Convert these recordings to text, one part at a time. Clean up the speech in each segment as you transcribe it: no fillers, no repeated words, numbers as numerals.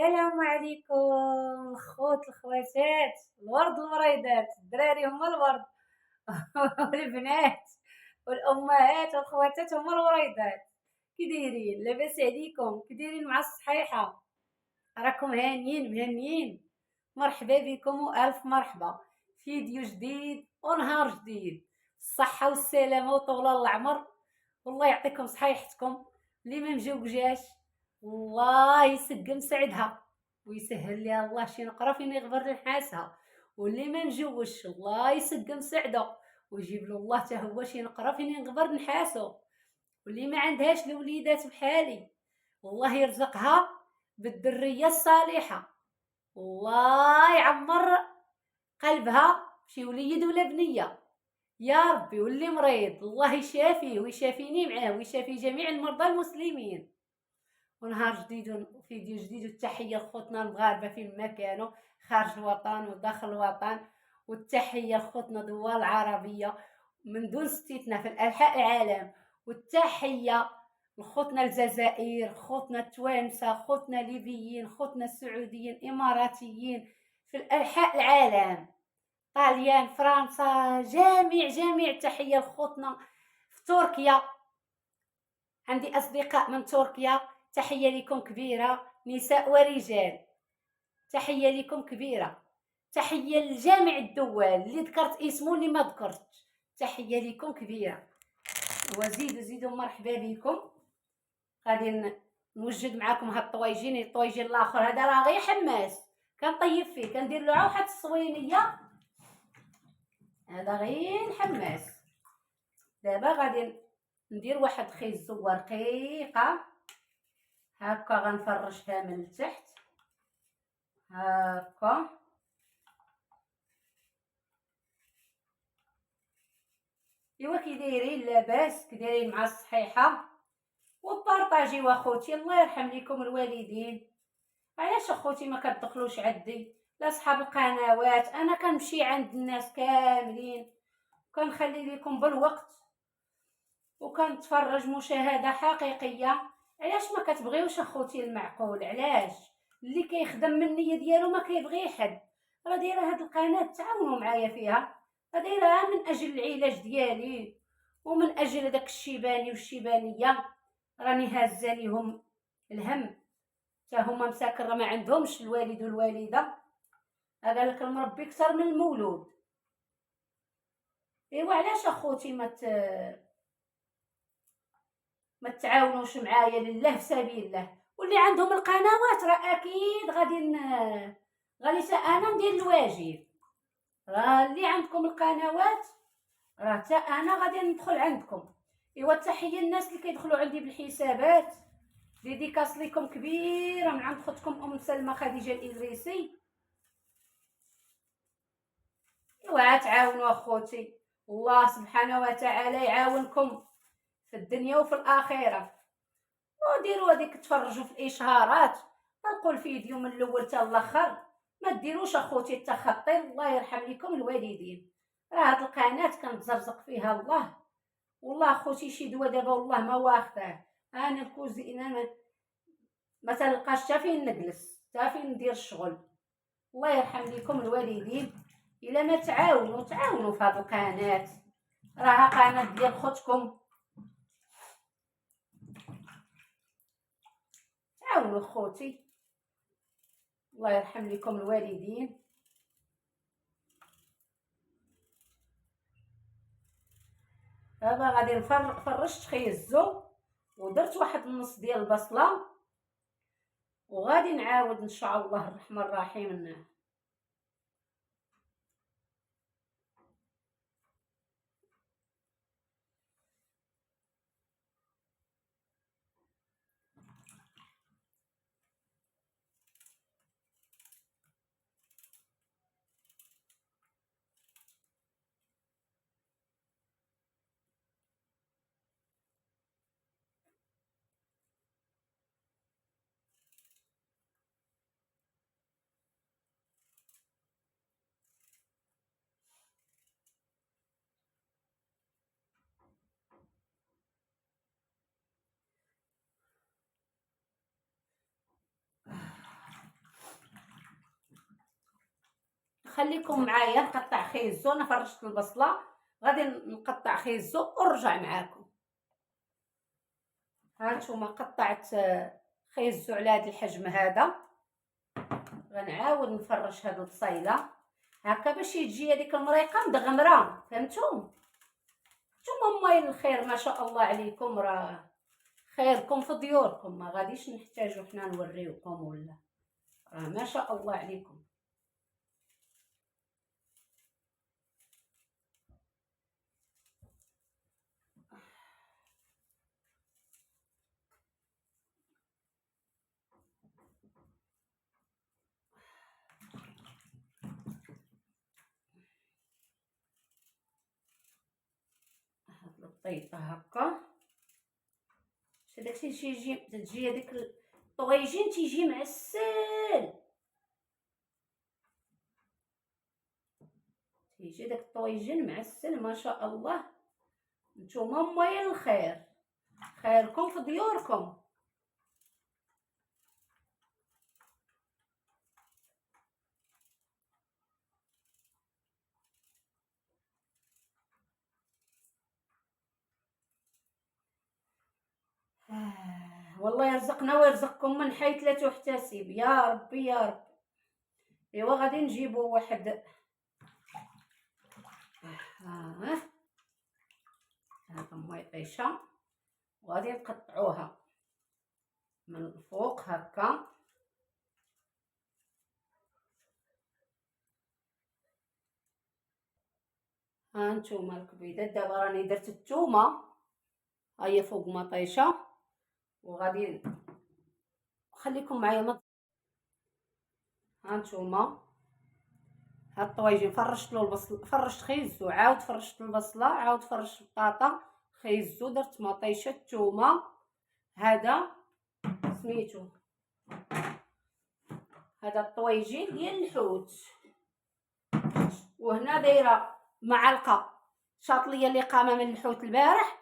السلام عليكم الخوت الخواتات الورد الوريضات الدراري هما الورد والبنات والامهات والخواتات هما الوريضات. كي دايرين لاباس عليكم؟ كي دايرين مع الصحيحه؟ راكم هانيين مهنيين؟ مرحبا بكم والف مرحبا. فيديو جديد ونهار جديد، الصحه والسلامه وطول العمر. والله يعطيكم صحيحتكم. اللي ما مجوجاش الله يسقم سعدها ويسهل ليها الله شي نقرا فين يغبر نحاسها، واللي ما مجوش الله يسقم سعده ويجيب له الله حتى هو شي نقرا فين يغبر نحاسو. واللي ما عندهاش الوليدات بحالي الله يرزقها بالذريه الصالحه، الله يعمر قلبها شي وليد ولا بنيه يا ربي. واللي مريض الله يشافيه ويشافيني معاه ويشافي جميع المرضى المسلمين. ونهار جديد وفيديو جديد، والتحية لخوتنا المغاربة فين ما كانوا خارج الوطن وداخل الوطن، والتحية لخوتنا الدول العربية من دون ستيتنا في أنحاء العالم، والتحية لخوتنا الجزائر، خوتنا التوانسة، خوتنا ليبيين، خوتنا السعوديين، إماراتيين في أنحاء العالم، طاليان، فرنسا، جميع التحية لخوتنا في تركيا. عندي أصدقاء من تركيا، تحية لكم كبيرة نساء ورجال، تحية لكم كبيرة. تحية لجامع الدول اللي ذكرت اسمه اللي ما ذكرت، تحية لكم كبيرة. وزيدوا مرحبا بكم. غادي نوجد معكم هاد الطويجين الاخر هذا راه غير حماس، كنطيب فيه كندير له واحد الصوينيه، هذا غير الحماس. دابا غادي ندير واحد خيزو رقيقه هكا، غنفرشها من التحت هكا. ايوا كي دايرين؟ لاباس؟ كي دايرين مع الصحيحه؟ وبارطاجيو اخوتي، الله يرحم ليكم الوالدين. علاش اخوتي ما كتدخلوش عندي لا صحاب القنوات؟ انا كنمشي عند الناس كاملين، كنخلي لكم بالوقت وكنتفرج مشاهده حقيقيه. علاش ما كتبغيوش اخوتي المعقول؟ علاش اللي كيخدم من النيه ديالو ما كيبغي حد؟ راه دايره هاد القناه تعاونوا معايا فيها، دايرها من اجل العلاج ديالي ومن اجل داك الشيباني والشيبانيه، راني هازه ليهم الهم حتى هما مساكن راه ما عندهمش الوالد والوالده، هذا لك المربي كثر من المولود. ايوا علاش اخوتي ما تعاونوش معايا لله في سبيل الله؟ واللي عندهم القنوات راه اكيد غادي انا ندير الواجب. راه اللي عندكم القنوات راه حتى انا غادي ندخل عندكم. ايوا تحيه الناس اللي كيدخلوا عندي بالحسابات، ديديكاس ليكم كبيره من عند خوتكم ام سلمى خديجه الادريسي. ايوا تعاونوا اخوتي، الله سبحانه وتعالى يعاونكم في الدنيا وفي الاخره. وديروا هذيك تفرجوا في الاشهارات، نقول فيديو من الاول حتى الاخر، ما ديروش اخوتي التخطي، الله يرحم لكم الوالدين. راه هاد القناه كنتزرزق فيها الله، والله اخوتي شي دواء دابا والله ما واخداه. انا الكوزينه ما تلقاش حتى فين نجلس حتى فين ندير الشغل. الله يرحم لكم الوالدين. الا ما تعاونوا في هاد القناه، راها قناه ديال خوتكم، تعاونوا خوتي، الله يرحم لكم الوالدين. دابا غادي فرشت خيزو ودرت واحد النص ديال البصله، وغادي نعاود ان شاء الله الرحمن الرحيم خليكم معايا نقطع خيزو. انا فرشت البصله، غادي نقطع خيزو ونرجع معاكم. هانتوما قطعت خيزو على هذا الحجم هذا. غنعاود نفرش هاد البصيله هكا باش يجي هذيك المريقه مدغمره. فهمتوا؟ نتوما مايل الخير ما شاء الله عليكم، راه خيركم في ديوركم، ما غاديش نحتاجو حنا نوريوكم ولا، راه ما شاء الله عليكم. هاد الطيطه هكا باش داكشي يجي تجي هذيك الطويجين تيجي معسل، تيجي داك الطويجين معسل ما شاء الله. نتوما مايل الخير، خيركم في ديوركم. والله يرزقنا ويرزقكم من حيث لا تحتسب يا ربي يا رب. ايوا غادي نجيبو واحد هذا ماي قيشه، وغادي نقطعوها من الفوق هكا. ها نتوما الكبيدات. دابا راني درت الثومه هي فوق مطيشه، وغادي خليكم معايا. ها نتوما هاد الطويجين فرشت له البصل، فرشت خيزو، عاود فرشت البصله، عاود فرشت البطاطا، خيزو، درت مطيشه، الثومه، هذا سميتو هذا الطويجين ديال الحوت. وهنا دايره معلقه شاطليه اللي قامه من الحوت البارح،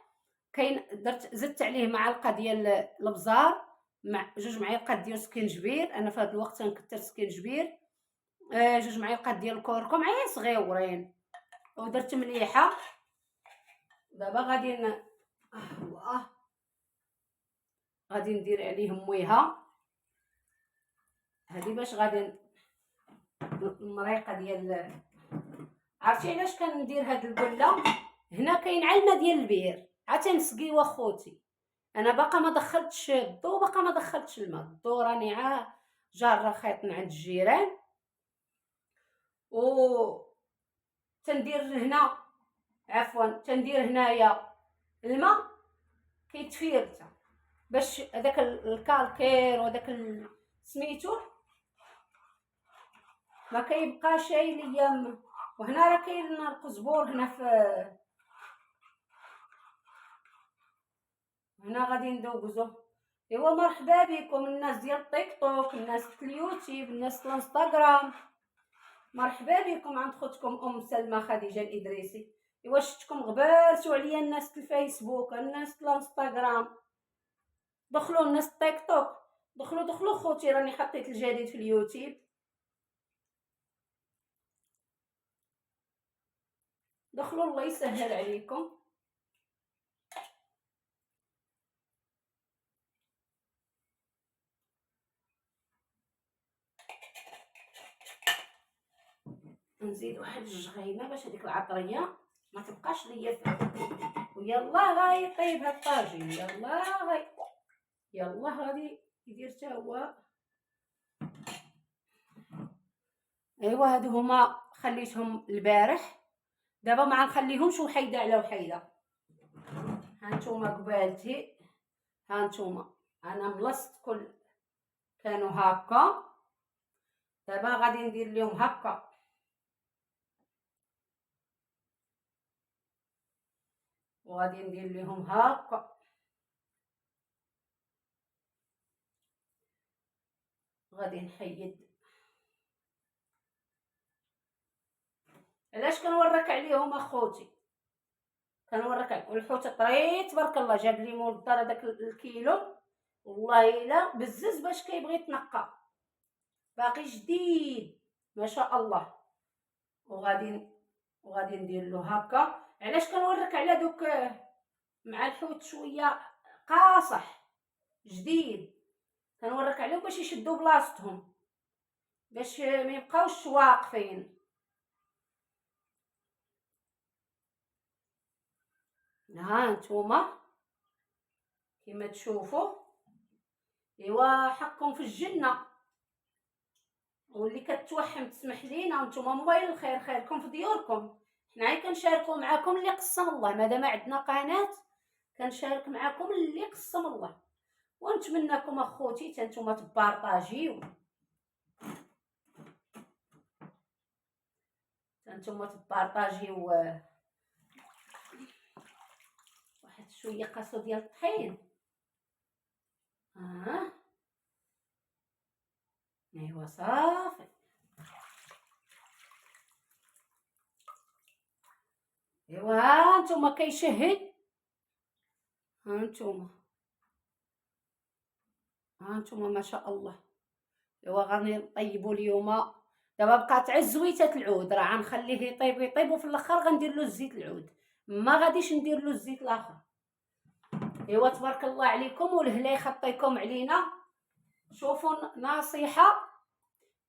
كاين درت زدت عليه معلقه ديال الابزار مع 2 معالق ديال سكينجبير. انا في هذا الوقت نكثر سكينجبير. 2 معالق ديال الكركم عين صغيورين، ودرت مليحه. دابا غادي ندير عليهم مويها هذه باش غادي المريقه ديال. عرفتي علاش كندير هاد البله؟ هنا كاين علمه ديال البير عاد تنسقيو اخوتي. انا باقا ما دخلتش الضو، باقا ما دخلتش الماء. الضو راني جاره خيط من عند الجيران، و تندير هنا تندير هنايا الماء كيتفير باش هذاك الكالكير وداك سميتو ما كيبقاش ليا. وهنا راه كاين القزبور هنا غادي ندوزو. ايوا مرحبا بكم الناس ديال التيك توك، الناس ديال اليوتيوب، الناس ديال الانستغرام، مرحبا بكم عند خوتكم سلمى خديجه الادريسي. ايوا شفتكم غبرتوا عليا الناس ديال الفيسبوك، الناس ديال الانستغرام، دخلوا الناس التيك توك، دخلوا خوتي راني حطيت الجديد في اليوتيوب. دخلوا الله يسهل عليكم. نزيد واحد 2 غيمه باش هذيك العطريه ما تبقاش ليا. ويلا غادي يطيب هاد الطاجين، يلا غادي يدير حتى هو. ايوا هادو هما خليتهم البارح، دابا ما غنخليهمش وحيده على وحيده. هانتوما قبالتي، هانتوما انا ملصت كل كانوا هكا. دابا غادي ندير لهم هكا، وغادي ندير لهم هكا، غادي نحيد. علاش كنوريك عليهم اخوتي؟ كنوريك والحوت طريت تبارك الله جاب لي مول الدار هذاك الكيلو، والله الا بزز باش كيبغي يتنقى، باقي جديد ما شاء الله. وغادي ندير له هكا. علاش كنوريك على دوك مع الحوت شويه قاصح جديد، كنوريك عليهم باش يشدوا بلاصتهم، باش ما يبقاوش واقفين. ها نتوما كما تشوفوا، ايوا حقكم في الجنه. واللي كتوحم تسمح لينا، وانتم موبايل الخير، خيركم في ديوركم. حنايا كنشاركوا معكم اللي قسم الله، مادام عندنا قناه كنشارك معكم اللي قسم الله، ونتمنىكم اخوتي حتى نتوما تبارطاجيو، واحد شويه قاسو ديال الطحين. ايوا صافي. ايوا ها نتوما كيشهي، ها نتوما ما شاء الله. ايوا غادي نطيبوا اليوم. دابا بقات غير زويته العود، راه غنخليه يطيب وفي الاخر غندير له الزيت العود، ما غاديش ندير له الزيت الاخر. ايوا تبارك الله عليكم، والهلا يخطيكم علينا. شوفوا نصيحه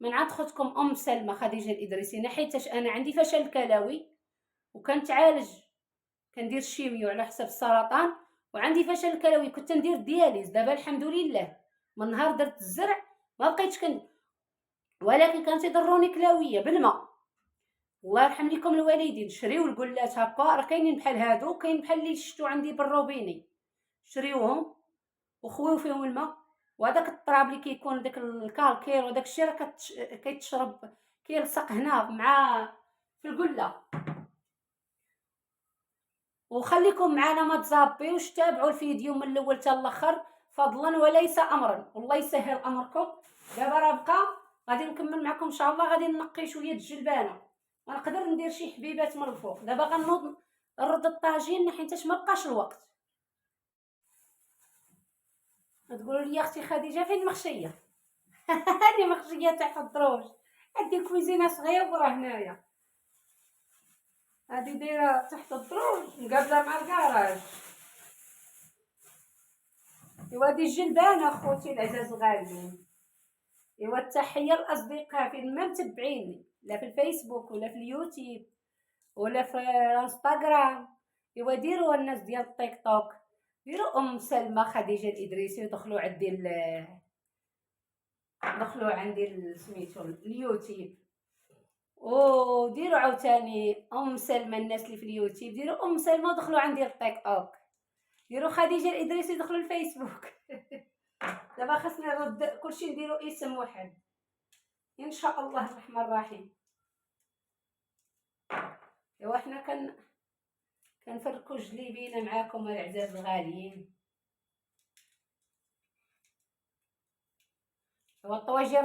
من عند خوتكم ام سلمى خديجه الادريسي، حيتاش انا عندي فشل كلوي وكنتعالج، كندير الشيميو على حساب السرطان، وعندي فشل كلوي، كنت ندير دياليز. دابا الحمد لله من نهار درت الزرع ما بقيتش ولكن كانت يضروني كلاويه بالماء. الله يرحم لكم الوالدين، شريو القلات هكا، راه كاينين بحال هادو، كاين بحال اللي شفتو عندي بالروبيني، شريوهم وخويو فيهم الماء. وهذاك التراب اللي كيكون داك الكالكير وداك الشيء راه كيتشرب، كيلصق هنا مع في القله. وخليكم معنا ما تزابيوش، تابعوا الفيديو من الاول حتى الاخر فضلا وليس امرا، والله يسهل امركم. دابا راه بقى غادي نكمل معكم ان شاء الله، غادي نقي شويه الجلبانه ونقدر ندير شي حبيبات من الفوق. دابا غنوض نرد الطاجين حيتاش ما بقاش الوقت. تقولوا لي اختي خديجه فين مخشيه؟ هاني مخشيه تحت الدروج، عندي كويزينه صغيره هنايا، هادي دايره تحت الدروج مقابله مع الكراج. ايوا هادي الجلبانه اخوتي العزاز الغاليين. ايوا التحيه الاصدقاء فين ما متبعيني، لا في الفيسبوك ولا في اليوتيوب ولا في الانستغرام. ايوا ديروا الناس ديال التيك توك، ديروا ام سلمى خديجه الادريسي، ودخلوا عندي سميتو اليوتيوب، وديروا عاوتاني ام سلمى. الناس اللي في اليوتيوب ديروا ام سلمى ودخلوا عندي التيك توك، ديروا خديجه الادريسي دخلوا الفيسبوك. دابا خاصني نرد كلشي نديرو اسم واحد ان شاء الله الرحمن الرحيم. ايوا حنا كنفركو جليبينا معاكم العزاز الغاليين. ايوا الطواجن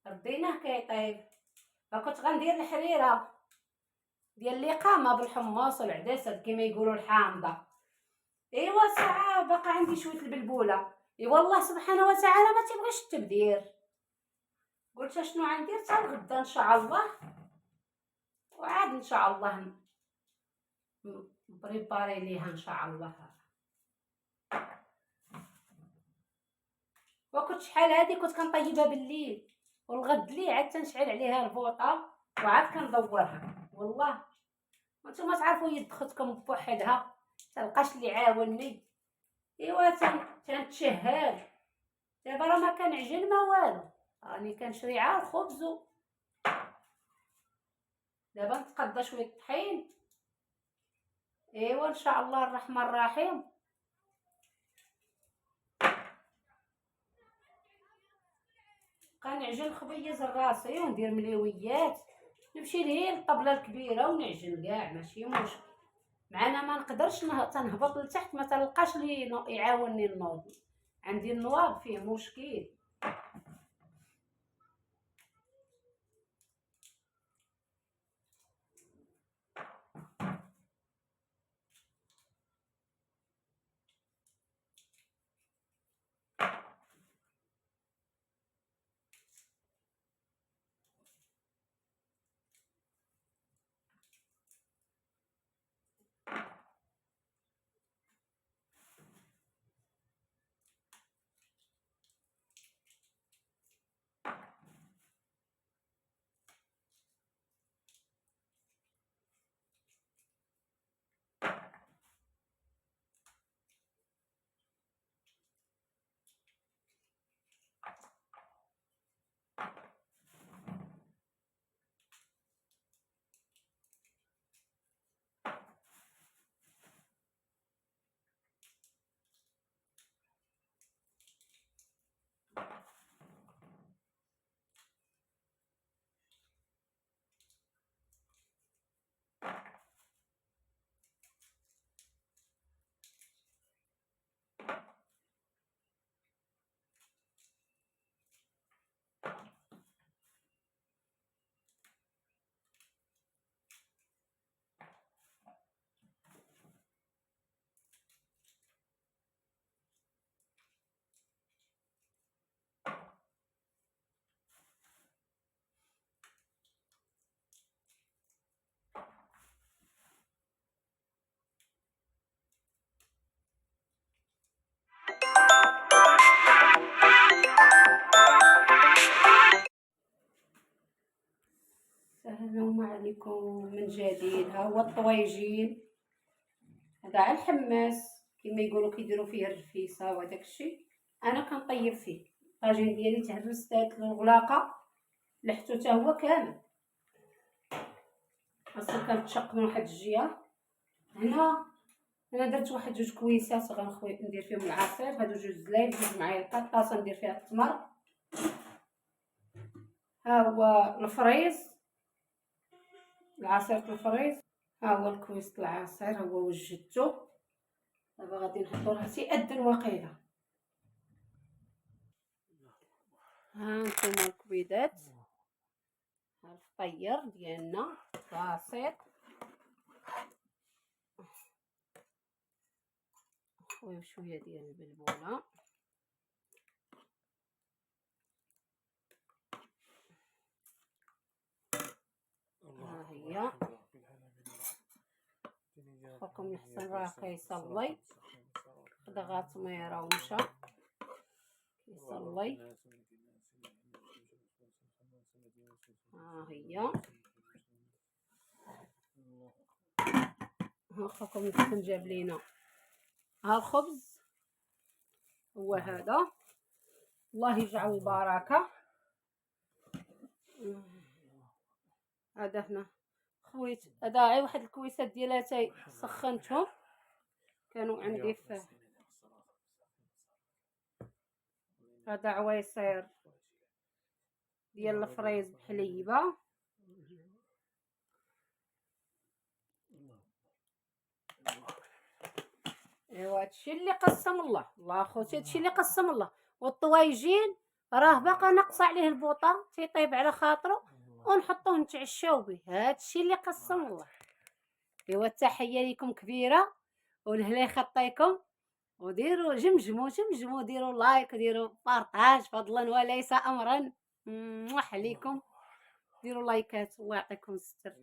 رديناه كيطيب. كنت غندير الحريره ديال الاقامه بالحمص والعدسه كما يقولوا الحامضه. ايوا ساعه باقا عندي شويه البلبوله. ايوا الله سبحانه وتعالى ما تيبغيش التبذير، قلت شنو غندير حتى الغدا ان شاء الله، وعاد ان شاء الله بريباري ليها ان شاء الله. وكنت شحال هادي كنت كنطيبها بالليل، والغد لي عاد تنشعل عليها الفوطه وعاد كندورها. والله وانتم تعرفوا يد اختكم بوحدها تلقاش اللي عاونني. ايوا تنتشهال. دابا راه ما كنعجن ما والو، راني كنشري عا الخبز. دابا نتقضى شويه طحين. ايوا ان شاء الله الرحمن الرحيم. كنعجن خبيز راسي وندير مليويات، نمشي لهي الطبله الكبيره ونعجن كاع ماشي مشكل. معنا ما نقدرش تنهبط لتحت ما تلقاش لي يعاونني النوض، عندي النواب فيه مشكل. عليكم من جديد. ها هو الطويجين، هذا على الحماس كما يقولوا كيديروا فيه الرفيسه وداك الشيء. انا كنطيب فيه الطاجين ديالي، تهرس دارت له الغلاقه لحتو حتى هو كامل. اصلا كنتشق من واحد الجهه. هنا درت واحد جوج كويسات غنخوي ندير فيهم العصير، هادو جوج زلايب، جوج معالق، طاسه ندير فيها التمر. ها هو الفريز، العصير الفريز. ها هو الكويس العصير، ها هو وجدته. دابا غادي نحطو راه تيأذن واقيلا. ها نتوما الكبيدات، ها الفطير ديالنا بسيط. خويا شويه ديال البلبوله. ها هي خوكم الحسن راه كيصلي، خدا غاتميره ومشى كيصلي. ها هي ها خوكم الحسن جاب لينا ها الخبز، هو هذا، الله يجعل البركه. هذا هنا خويت، هذا غير واحد الكويسات ديال اتاي سخنتهم، كانوا عندي في هذا عويصير ديال الفريز بحليبه. ايوا هادشي اللي قسم الله، الله اخوتي هادشي اللي قسم الله. والطوايجين راه باقا ناقصه عليه البوطه، تيطيب على خاطرو ونحطوه نتعشاو به. هادشي اللي قسم الله. ايوا التحيه لكم كبيره، والهلا يخطيكم، وديروا جمجموا ديروا لايك، ديروا بارطاج فضلا وليس امرا. موح عليكم، ديروا لايكات، الله يعطيكم الستر،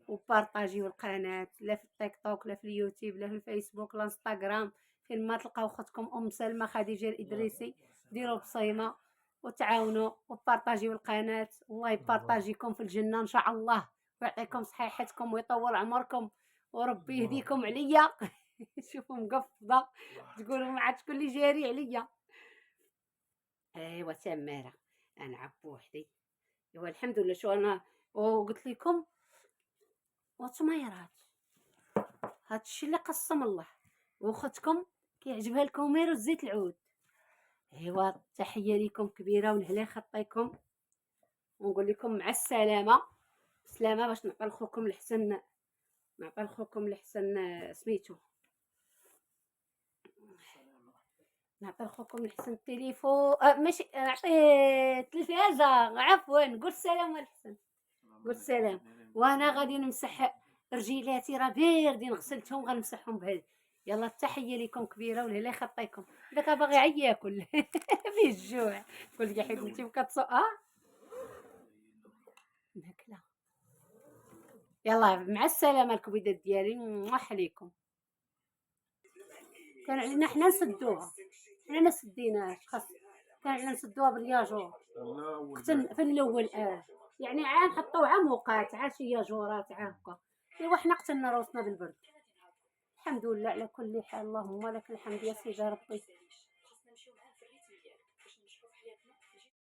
وبارطاجيو القناه، لا في التيك توك لا في اليوتيوب لا في الفيسبوك لا انستغرام، فين ما تلقاو اختكم ام سلمى خديجه الادريسي. ديروا بصيمه وتعاونوا وبارطاجيو القناه. الله يبارطاجيكم في الجنه ان شاء الله، ويعطيكم صحيحتكم ويطول عمركم، وربي يهديكم عليا. شوفوا مقفضه تقولوا ما عاد شكون اللي جاري عليا. ايوا تماره انا عب بوحدي. ايوا الحمد لله. شو انا وقلت لكم وطميرات، هادشي اللي قسم الله. واختكم كيعجبها الكومير وزيت العود. ايوا تحيه ليكم كبيره، ونهلا يخطيكم، ونقول لكم مع السلامه. سلامه باش نعطي لخوكم الحسن، نعطي لخوكم الحسن سميتو، نعطي لخوكم الحسن التليفون. ماشي نعطيه التلفازه، عفوا. قول السلام الحسن، قول السلام. وانا غادي نمسح رجيلاتي، راه باردين غسلتهم، غنمسحهم بهذه. يلا التحيه لكم كبيره، والهلا يخطيكم. داك باغي عي ياكل. فيه الجوع. قول لي حيت انت كتصو ماكله. يلا مع السلامه الكبيدات ديالي، موح عليكم. كان علينا حنا نسدوها، حنا ما سديناش، خاص كان علينا نسدوها بالياجور. في الاول يعني عام حطوا عموقات، عا شي ياجورات عا هكا. ايوا حنا قتلنا روسنا بالبرد. الحمد لله على كل حال، اللهم لك الحمد يا سيدي ربي.